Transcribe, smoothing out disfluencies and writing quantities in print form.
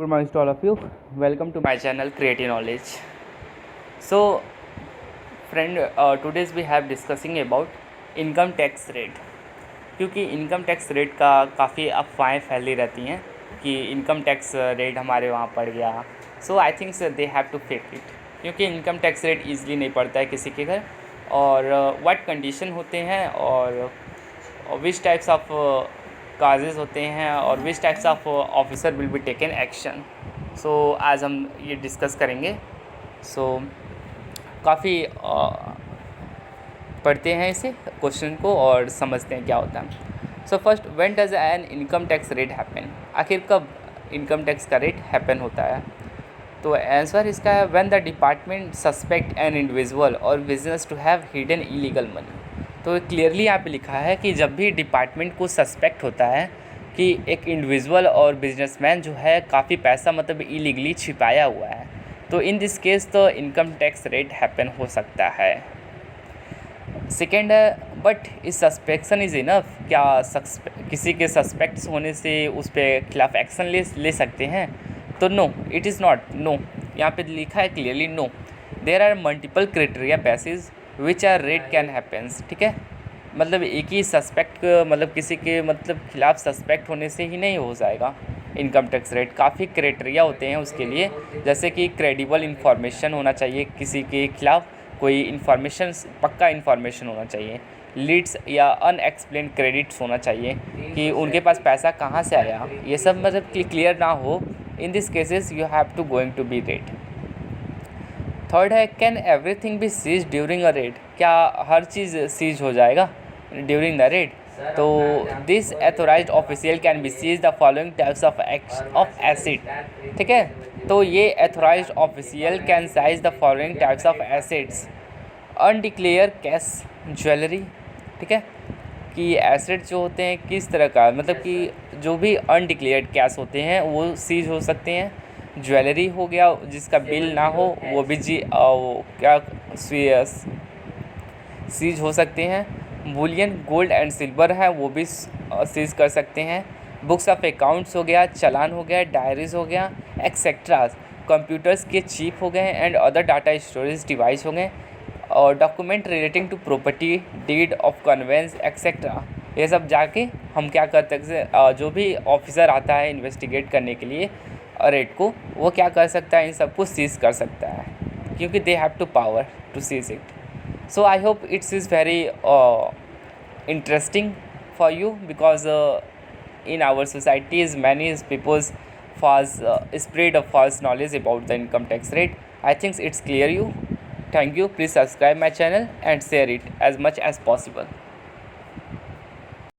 Good morning to all of you. Welcome to my channel Creative Knowledge. So, friend, today's we have discussing about income tax rate, क्योंकि income tax rate का काफ़ी अफवाहें फैली रहती हैं कि income tax rate हमारे वहाँ पड़ गया. So I think they have to fake it, क्योंकि इनकम टैक्स रेट ईजिली नहीं पड़ता है किसी के घर. और व्हाट कंडीशन होते हैं और विच टाइप्स ऑफ काजेज़ होते हैं और which types of officer will be taken action. So आज हम ये डिस्कस करेंगे. सो काफ़ी पढ़ते हैं इसे क्वेश्चन को और समझते हैं क्या होता है. So first, when does an income tax raid happen, आखिर कब इनकम टैक्स का रेट हैपन होता है. तो आंसर इसका है when the department suspect an individual और business to have hidden illegal money. तो क्लियरली यहाँ पे लिखा है कि जब भी डिपार्टमेंट को सस्पेक्ट होता है कि एक इंडिविजुअल और बिजनेसमैन जो है काफ़ी पैसा मतलब इलीगली छिपाया हुआ है, तो इन दिस केस तो इनकम टैक्स रेट हैपन हो सकता है. सेकेंड है, बट इस सस्पेक्शन इज़ इनफ, क्या किसी के सस्पेक्ट्स होने से उस पर खिलाफ एक्शन ले सकते हैं. तो no, it is not. No यहाँ पे लिखा है clearly no. There are multiple criteria basis which are rate can happens. ठीक है, मतलब एक ही सस्पेक्ट मतलब किसी के मतलब खिलाफ सस्पेक्ट होने से ही नहीं हो जाएगा इनकम टैक्स रेट. काफ़ी क्राइटेरिया होते हैं उसके लिए, जैसे कि क्रेडिबल इन्फॉर्मेशन होना चाहिए, किसी के खिलाफ कोई इन्फॉर्मेशन पक्का इन्फॉर्मेशन होना चाहिए, लीड्स या अनएक्सप्लेन क्रेडिट्स होना चाहिए कि उनके पास पैसा कहाँ से आया, ये सब मतलब क्लियर ना हो. In this cases you have to going to be raid. Third है, can everything be seize during a raid, क्या हर चीज़ सीज हो जाएगा ड्यूरिंग द रेड. तो this authorised official can be seize the following types of asset. ठीक है, तो ये authorised official can seize the following types of assets. Undeclared cash jewellery. ठीक है, कि एसिड जो होते हैं किस तरह का, मतलब कि जो भी अनडिक्लेयर्ड कैश होते हैं वो सीज हो सकते हैं. ज्वेलरी हो गया जिसका बिल ना हो, वो भी क्या सीज हो सकते हैं. बुलियन गोल्ड एंड सिल्वर है वो भी सीज कर सकते हैं. बुक्स ऑफ अकाउंट्स हो गया, चालान हो गया, डायरीज हो गया, एक्सेट्रास. कंप्यूटर्स के चिप हो गए and other data storage device हो गए. और document relating to property, deed of conveyance etcetera. ये सब जाके हम क्या करते हैं, जो भी ऑफिसर आता है इन्वेस्टिगेट करने के लिए रेट को, वो क्या कर सकता है, इन सबको सीज कर सकता है, क्योंकि they have to power to seize it. So I hope it is very interesting for you, because in our societies many people spread of false knowledge about the income tax rate. I think it's clear you. Thank you. Please subscribe my channel and share it as much as possible.